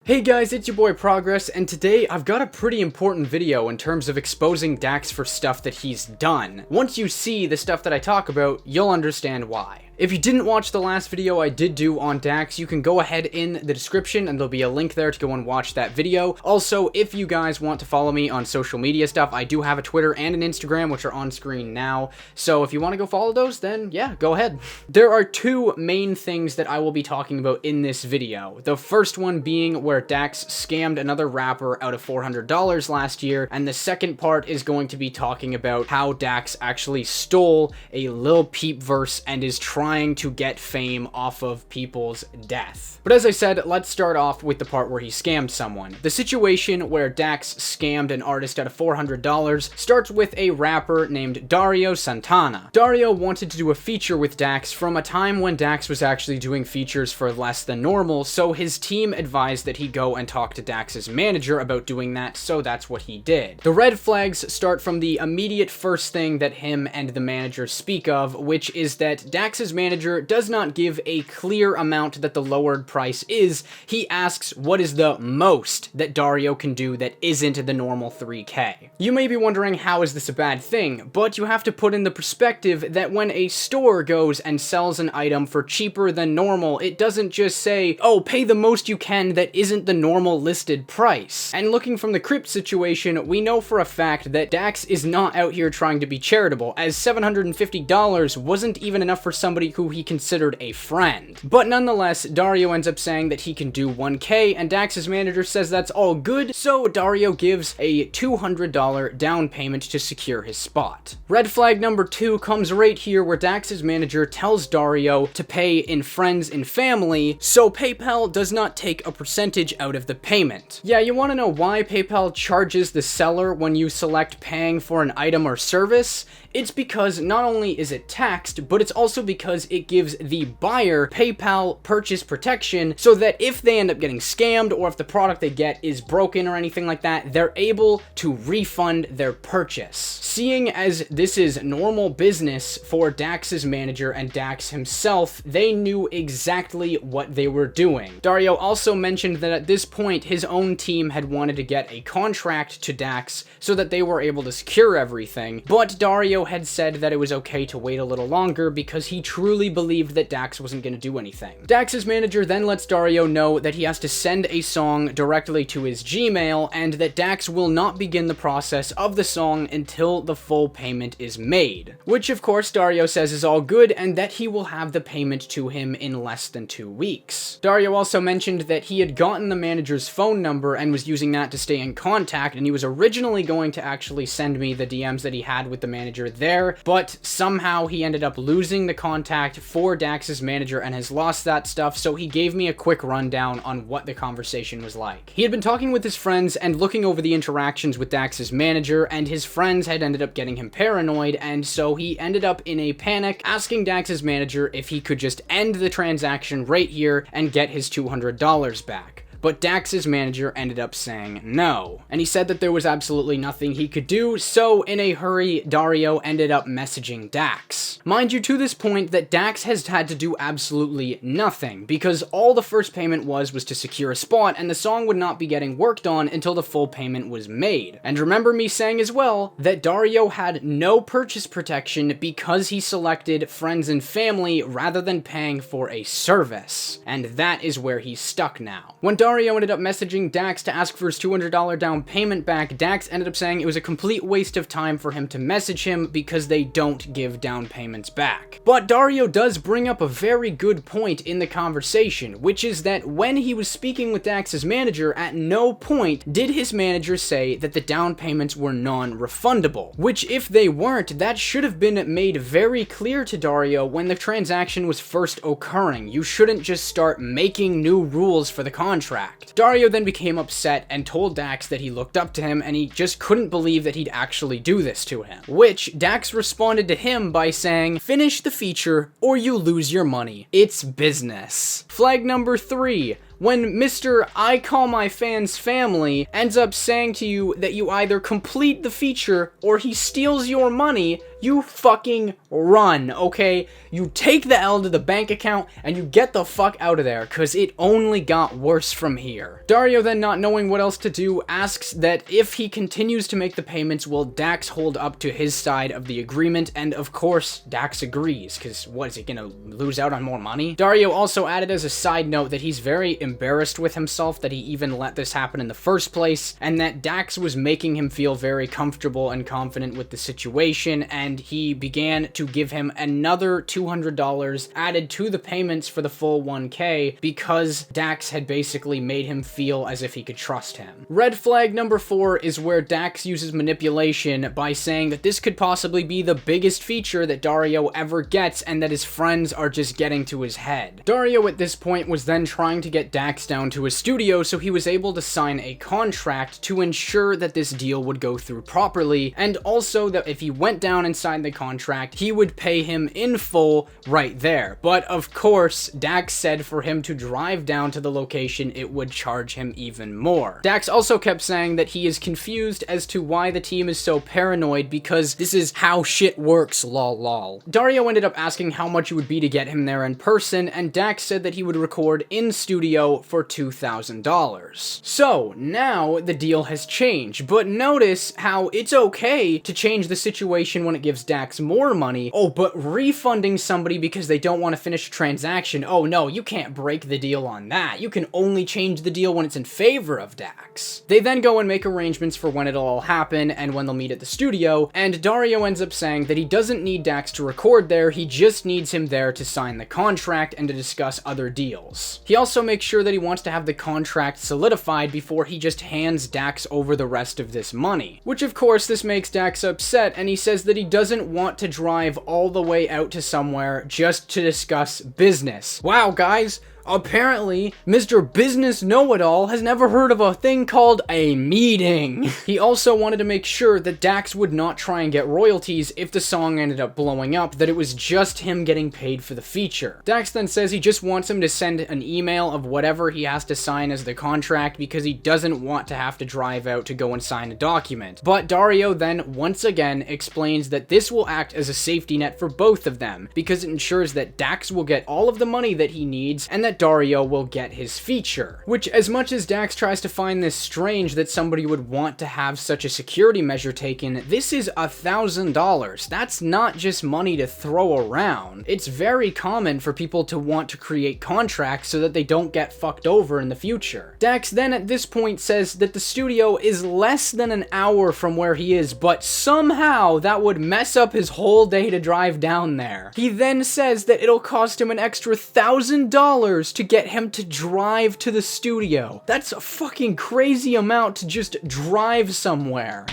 Hey guys, it's your boy Progress, and today I've got a pretty important video in terms of exposing Dax for stuff that he's done. Once you see the stuff that I talk about, you'll understand why. If you didn't watch the last video I did do on Dax, you can go ahead in the description and there'll be a link there to go and watch that video. Also, if you guys want to follow me on social media stuff, I do have a Twitter and an Instagram, which are on screen now. So if you want to go follow those, then yeah, go ahead. There are two main things that I will be talking about in this video. The first one being where Dax scammed another rapper out of $400 last year, and the second part is going to be talking about how Dax actually stole a Lil Peep verse and is trying to get fame off of people's death. But as I said, let's start off with the part where he scammed someone. The situation where Dax scammed an artist out of $400 starts with a rapper named Dario Santana. Dario wanted to do a feature with Dax from a time when Dax was actually doing features for less than normal, so his team advised that he go and talk to Dax's manager about doing that, so that's what he did. The red flags start from the immediate first thing that him and the manager speak of, which is that Dax's manager does not give a clear amount that the lowered price is. He asks what is the most that Dario can do that isn't the normal $3K. You may be wondering, how is this a bad thing? But you have to put in the perspective that when a store goes and sells an item for cheaper than normal, it doesn't just say, oh, pay the most you can that isn't the normal listed price. And looking from the Crypt situation, we know for a fact that Dax is not out here trying to be charitable, as $750 wasn't even enough for somebody who he considered a friend. But nonetheless, Dario ends up saying that he can do 1K, and Dax's manager says that's all good, so Dario gives a $200 down payment to secure his spot. Red flag number 2 comes right here, where Dax's manager tells Dario to pay in friends and family, so PayPal does not take a percentage out of the payment. Yeah, you want to know why PayPal charges the seller when you select paying for an item or service? It's because not only is it taxed, but it's also because it gives the buyer PayPal purchase protection, so that if they end up getting scammed or if the product they get is broken or anything like that, they're able to refund their purchase. Seeing as this is normal business for Dax's manager and Dax himself, they knew exactly what they were doing. Dario also mentioned that at this point, his own team had wanted to get a contract to Dax so that they were able to secure everything, but Dario had said that it was okay to wait a little longer because he truly believed that Dax wasn't going to do anything. Dax's manager then lets Dario know that he has to send a song directly to his Gmail, and that Dax will not begin the process of the song until the full payment is made. Which of course Dario says is all good, and that he will have the payment to him in less than 2 weeks. Dario also mentioned that he had gotten the manager's phone number and was using that to stay in contact, and he was originally going to actually send me the DMs that he had with the manager there, but somehow he ended up losing the contact for Dax's manager and has lost that stuff, so he gave me a quick rundown on what the conversation was like. He had been talking with his friends and looking over the interactions with Dax's manager, and his friends had ended up getting him paranoid, and so he ended up in a panic asking Dax's manager if he could just end the transaction right here and get his $200 back. But Dax's manager ended up saying no, and he said that there was absolutely nothing he could do, so in a hurry, Dario ended up messaging Dax. Mind you, to this point, that Dax has had to do absolutely nothing, because all the first payment was to secure a spot, and the song would not be getting worked on until the full payment was made. And remember me saying as well, that Dario had no purchase protection because he selected friends and family rather than paying for a service, and that is where he's stuck now. When Dario ended up messaging Dax to ask for his $200 down payment back, Dax ended up saying it was a complete waste of time for him to message him because they don't give down payments back. But Dario does bring up a very good point in the conversation, which is that when he was speaking with Dax's manager, at no point did his manager say that the down payments were non-refundable, which if they weren't, that should have been made very clear to Dario when the transaction was first occurring. You shouldn't just start making new rules for the contract. Dario then became upset and told Dax that he looked up to him and he just couldn't believe that he'd actually do this to him. Which Dax responded to him by saying, "Finish the feature or you lose your money. It's business." Flag number 3. when Mr. I Call My Fans Family ends up saying to you that you either complete the feature or he steals your money, you fucking run, okay? You take the L to the bank account and you get the fuck out of there, cause it only got worse from here. Dario then, not knowing what else to do, asks that if he continues to make the payments, will Dax hold up to his side of the agreement, and of course, Dax agrees, cause what, is he gonna lose out on more money? Dario also added as a side note that he's very embarrassed with himself that he even let this happen in the first place, and that Dax was making him feel very comfortable and confident with the situation, and he began to give him another $200 added to the payments for the full 1K because Dax had basically made him feel as if he could trust him. Red flag number 4 is where Dax uses manipulation by saying that this could possibly be the biggest feature that Dario ever gets and that his friends are just getting to his head. Dario at this point was then trying to get Dax down to his studio so he was able to sign a contract to ensure that this deal would go through properly, and also that if he went down and signed the contract, he would pay him in full right there. But of course, Dax said for him to drive down to the location, it would charge him even more. Dax also kept saying that he is confused as to why the team is so paranoid because this is how shit works, lol lol. Dario ended up asking how much it would be to get him there in person, and Dax said that he would record in studio for $2,000. So now the deal has changed, but notice how it's okay to change the situation when it gives Dax more money. Oh, but refunding somebody because they don't want to finish a transaction, oh no, you can't break the deal on that. You can only change the deal when it's in favor of Dax. They then go and make arrangements for when it'll all happen and when they'll meet at the studio, and Dario ends up saying that he doesn't need Dax to record there, he just needs him there to sign the contract and to discuss other deals. He also makes sure that he wants to have the contract solidified before he just hands Dax over the rest of this money. Which of course this makes Dax upset, and he says that he doesn't want to drive all the way out to somewhere just to discuss business. Wow guys, apparently, Mr. Business Know-It-All has never heard of a thing called a meeting. He also wanted to make sure that Dax would not try and get royalties if the song ended up blowing up, that it was just him getting paid for the feature. Dax then says he just wants him to send an email of whatever he has to sign as the contract because he doesn't want to have to drive out to go and sign a document. But Dario then once again explains that this will act as a safety net for both of them because it ensures that Dax will get all of the money that he needs and that Dario will get his feature. Which, as much as Dax tries to find this strange that somebody would want to have such a security measure taken, this is $1,000. That's not just money to throw around. It's very common for people to want to create contracts so that they don't get fucked over in the future. Dax then at this point says that the studio is less than an hour from where he is, but somehow that would mess up his whole day to drive down there. He then says that it'll cost him an extra $1,000 to get him to drive to the studio. That's a fucking crazy amount to just drive somewhere.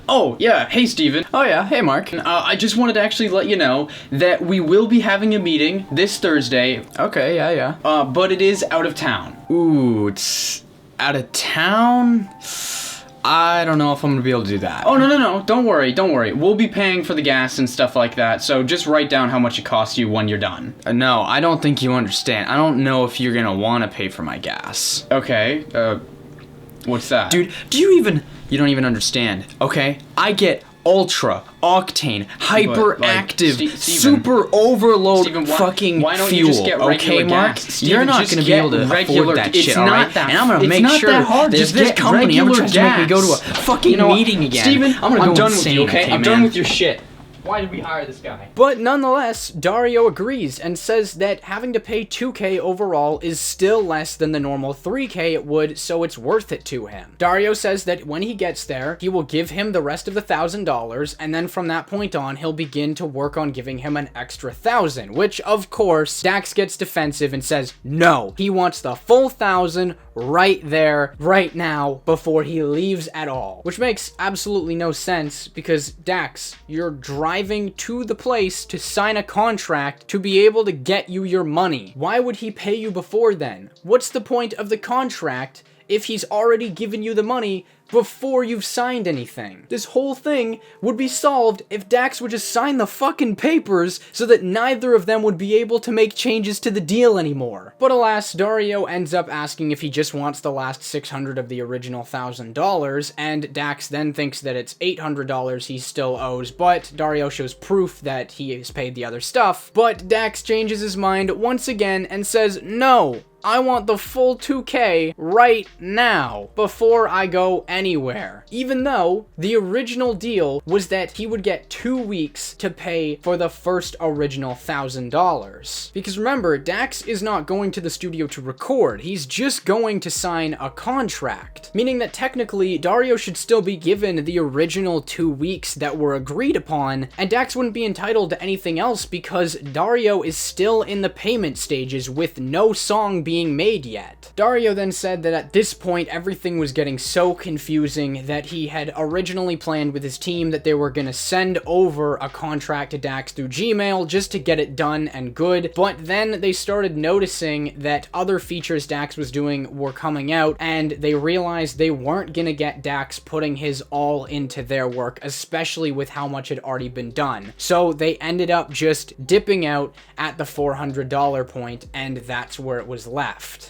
Oh, yeah, hey Steven. Oh yeah, hey Mark. I just wanted to actually let you know that we will be having a meeting this Thursday. Okay, yeah. But it is out of town. Ooh, it's out of town? I don't know if I'm gonna be able to do that. Oh, no, don't worry. We'll be paying for the gas and stuff like that, so just write down how much it costs you when you're done. No, I don't think you understand. I don't know if you're gonna wanna pay for my gas. Okay, what's that? Dude, you don't even understand, okay? I get ultra, octane, hyperactive, super overload fucking why don't fuel, you just get okay, Mark? Steven, you're not going to be able to afford that shit, alright? And I'm going to make sure that if this company ever tries to make me go to a fucking meeting again, Steven, I'm done with you, okay? I'm done with your shit. Why did we hire this guy? But nonetheless, Dario agrees and says that having to pay $2K overall is still less than the normal $3K it would, so it's worth it to him. Dario says that when he gets there, he will give him the rest of the $1,000, and then from that point on, he'll begin to work on giving him an extra $1,000, which, of course, Dax gets defensive and says no. He wants the full $1,000 right there, right now, before he leaves at all. Which makes absolutely no sense, because Dax, you're driving to the place to sign a contract to be able to get you your money. Why would he pay you before then? What's the point of the contract if he's already given you the money before you've signed anything? This whole thing would be solved if Dax would just sign the fucking papers so that neither of them would be able to make changes to the deal anymore. But alas, Dario ends up asking if he just wants the last $600 of the original $1,000, and Dax then thinks that it's $800 he still owes, but Dario shows proof that he has paid the other stuff. But Dax changes his mind once again and says, no, I want the full 2K right now, before I go anywhere. Even though the original deal was that he would get 2 weeks to pay for the first original $1,000. Because remember, Dax is not going to the studio to record, he's just going to sign a contract. Meaning that technically, Dario should still be given the original 2 weeks that were agreed upon, and Dax wouldn't be entitled to anything else because Dario is still in the payment stages with no song being made yet. Dario then said that at this point everything was getting so confusing that he had originally planned with his team that they were gonna send over a contract to Dax through Gmail just to get it done and good, but then they started noticing that other features Dax was doing were coming out, and they realized they weren't gonna get Dax putting his all into their work, especially with how much had already been done. So they ended up just dipping out at the $400 point, and that's where it was left.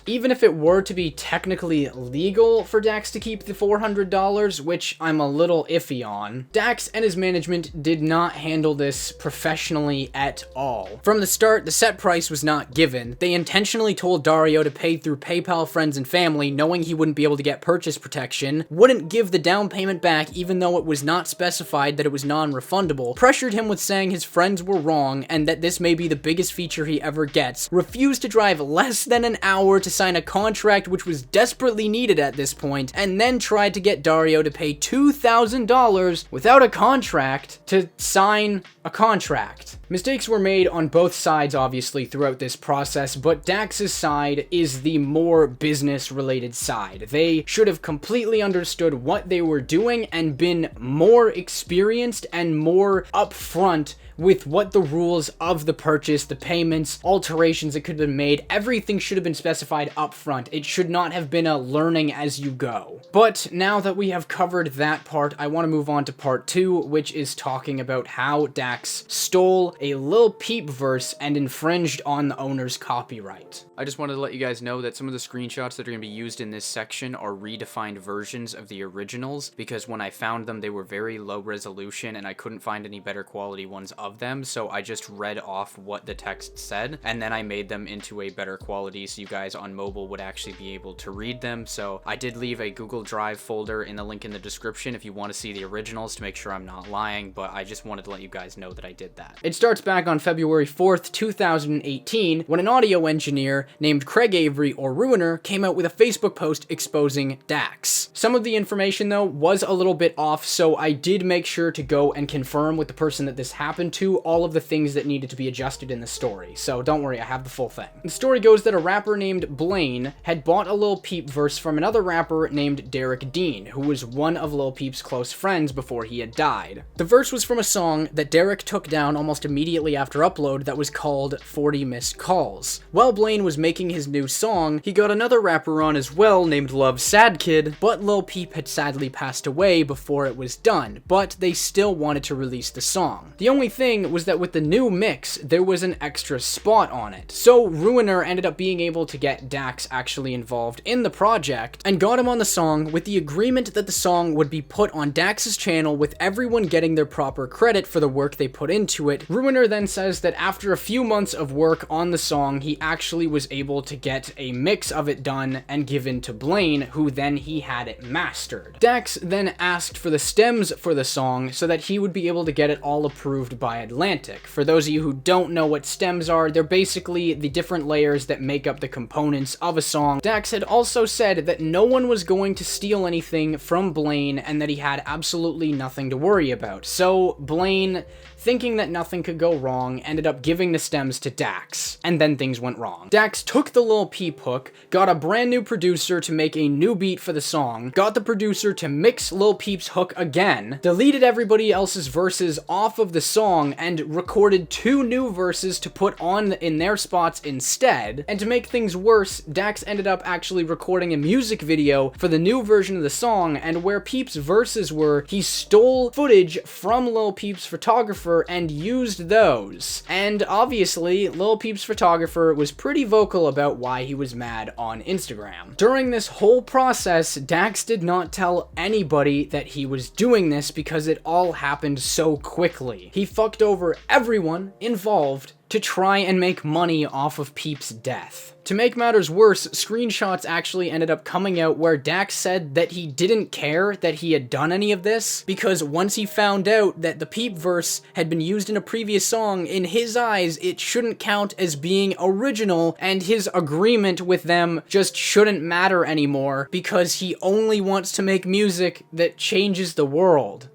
Even if it were to be technically legal for Dax to keep the $400, which I'm a little iffy on, Dax and his management did not handle this professionally at all. From the start, the set price was not given. They intentionally told Dario to pay through PayPal, friends, and family, knowing he wouldn't be able to get purchase protection, wouldn't give the down payment back even though it was not specified that it was non-refundable, pressured him with saying his friends were wrong and that this may be the biggest feature he ever gets, refused to drive less than an hour to sign a contract which was desperately needed at this point, and then tried to get Dario to pay $2,000 without a contract to sign a contract. Mistakes were made on both sides, obviously, throughout this process, but Dax's side is the more business-related side. They should have completely understood what they were doing and been more experienced and more upfront with what the rules of the purchase, the payments, alterations that could have been made, everything should have been specified up front. It should not have been a learning as you go. But now that we have covered that part, I want to move on to part 2, which is talking about how Dax stole a Lil Peep verse and infringed on the owner's copyright. I just wanted to let you guys know that some of the screenshots that are going to be used in this section are redefined versions of the originals, because when I found them, they were very low resolution and I couldn't find any better quality ones of them, so I just read off what the text said, and then I made them into a better quality so you guys on mobile would actually be able to read them. So I did leave a Google Drive folder in the link in the description if you want to see the originals to make sure I'm not lying, but I just wanted to let you guys know that I did that. It starts back on February 4th, 2018, when an audio engineer named Craig Avery, or Ruiner, came out with a Facebook post exposing Dax. Some of the information, though, was a little bit off, so I did make sure to go and confirm with the person that this happened to all of the things that needed to be adjusted in the story, so don't worry, I have the full thing. The story goes that a rapper named Blaine had bought a Lil Peep verse from another rapper named Derek Dean, who was one of Lil Peep's close friends before he had died. The verse was from a song that Derek took down almost immediately after upload that was called 40 Missed Calls. While Blaine was making his new song, he got another rapper on as well named Love-sadkid, but Lil Peep had sadly passed away before it was done, but they still wanted to release the song. The only thing was that with the new mix, there was an extra spot on it, so Ruiner ended up being able to get Dax actually involved in the project, and got him on the song with the agreement that the song would be put on Dax's channel with everyone getting their proper credit for the work they put into it. Ruiner then says that after a few months of work on the song, he actually was able to get a mix of it done and given to Blaine, who then he had it mastered. Dax then asked for the stems for the song so that he would be able to get it all approved by Atlantic. For those of you who don't know what stems are, they're basically the different layers that make up the components of a song. Dax had also said that no one was going to steal anything from Blaine and that he had absolutely nothing to worry about. So Blaine thinking that nothing could go wrong, ended up giving the stems to Dax, and then things went wrong. Dax took the Lil Peep hook, got a brand new producer to make a new beat for the song, got the producer to mix Lil Peep's hook again, deleted everybody else's verses off of the song, and recorded 2 new verses to put on in their spots instead. And to make things worse, Dax ended up actually recording a music video for the new version of the song, and where Peep's verses were, he stole footage from Lil Peep's photographer and used those. And obviously, Lil Peep's photographer was pretty vocal about why he was mad on Instagram. During this whole process, Dax did not tell anybody that he was doing this because it all happened so quickly. He fucked over everyone involved to try and make money off of Peep's death. To make matters worse, screenshots actually ended up coming out where Dax said that he didn't care that he had done any of this, because once he found out that the Peep verse had been used in a previous song, in his eyes, it shouldn't count as being original, and his agreement with them just shouldn't matter anymore, because he only wants to make music that changes the world.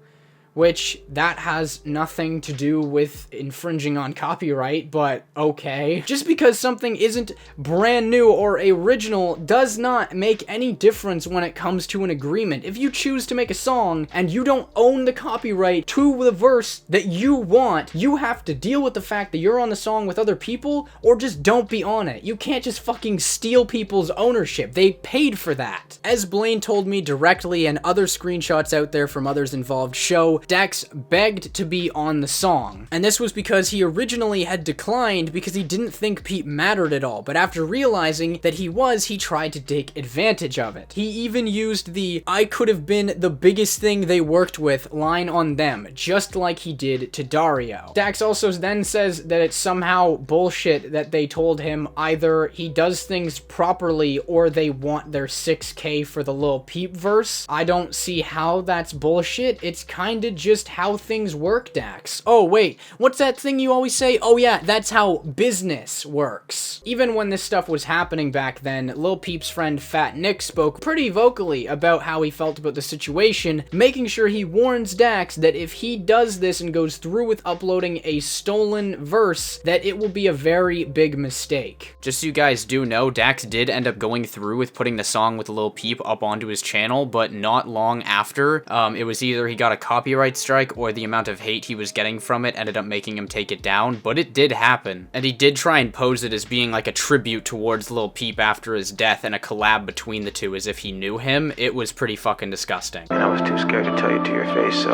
Which, that has nothing to do with infringing on copyright, but okay. Just because something isn't brand new or original does not make any difference when it comes to an agreement. If you choose to make a song and you don't own the copyright to the verse that you want, you have to deal with the fact that you're on the song with other people, or just don't be on it. You can't just fucking steal people's ownership. They paid for that. As Blaine told me directly, and other screenshots out there from others involved show, Dax begged to be on the song, and this was because he originally had declined because he didn't think Peep mattered at all, but after realizing that he was, he tried to take advantage of it. He even used the "I could have been the biggest thing they worked with" line on them, just like he did to Dario. Dax also then says that it's somehow bullshit that they told him either he does things properly or they want their 6K for the Lil Peep verse. I don't see how that's bullshit. It's kinda just how things work, Dax. Oh wait, what's that thing you always say? Oh yeah, that's how business works. Even when this stuff was happening back then, Lil Peep's friend Fat Nick spoke pretty vocally about how he felt about the situation, making sure he warns Dax that if he does this and goes through with uploading a stolen verse, that it will be a very big mistake. Just so you guys do know, Dax did end up going through with putting the song with Lil Peep up onto his channel, but not long after, it was either he got a copyright strike or the amount of hate he was getting from it ended up making him take it down, but it did happen. And he did try and pose it as being like a tribute towards Lil Peep after his death and a collab between the two as if he knew him. It was pretty fucking disgusting. And I was too scared to tell you to your face, so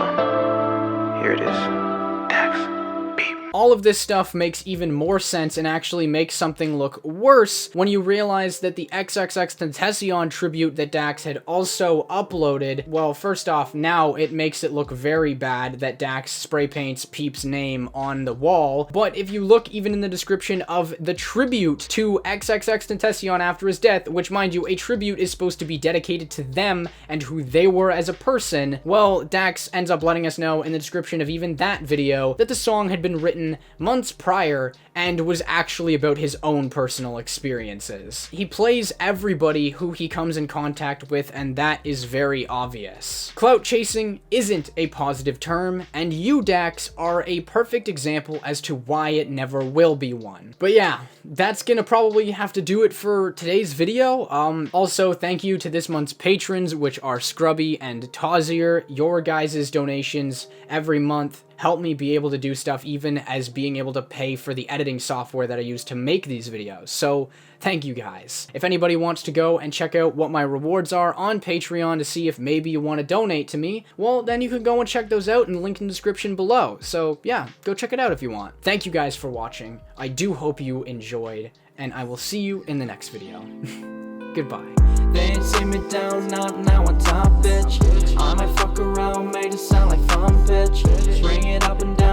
here it is. Dax. All of this stuff makes even more sense and actually makes something look worse when you realize that the XXXTentacion tribute that Dax had also uploaded, well, first off, now it makes it look very bad that Dax spray paints Peep's name on the wall, but if you look even in the description of the tribute to XXXTentacion after his death, which mind you, a tribute is supposed to be dedicated to them and who they were as a person, well, Dax ends up letting us know in the description of even that video that the song had been written months prior and was actually about his own personal experiences. He plays everybody who he comes in contact with, and that is very obvious. Clout chasing isn't a positive term, and you, Dax, are a perfect example as to why it never will be one. But yeah, that's gonna probably have to do it for today's video. Also, thank you to this month's patrons, which are Scrubby and Tozier. Your guys' donations every month help me be able to do stuff, even as being able to pay for the editing software that I use to make these videos. So thank you guys. If anybody wants to go and check out what my rewards are on Patreon to see if maybe you want to donate to me, well, then you can go and check those out in the link in the description below. So yeah, go check it out if you want. Thank you guys for watching. I do hope you enjoyed, and I will see you in the next video. Goodbye. They ain't see me down, now on top, bitch. I might fuck around, made it sound like fun, bitch. Bring it up and down.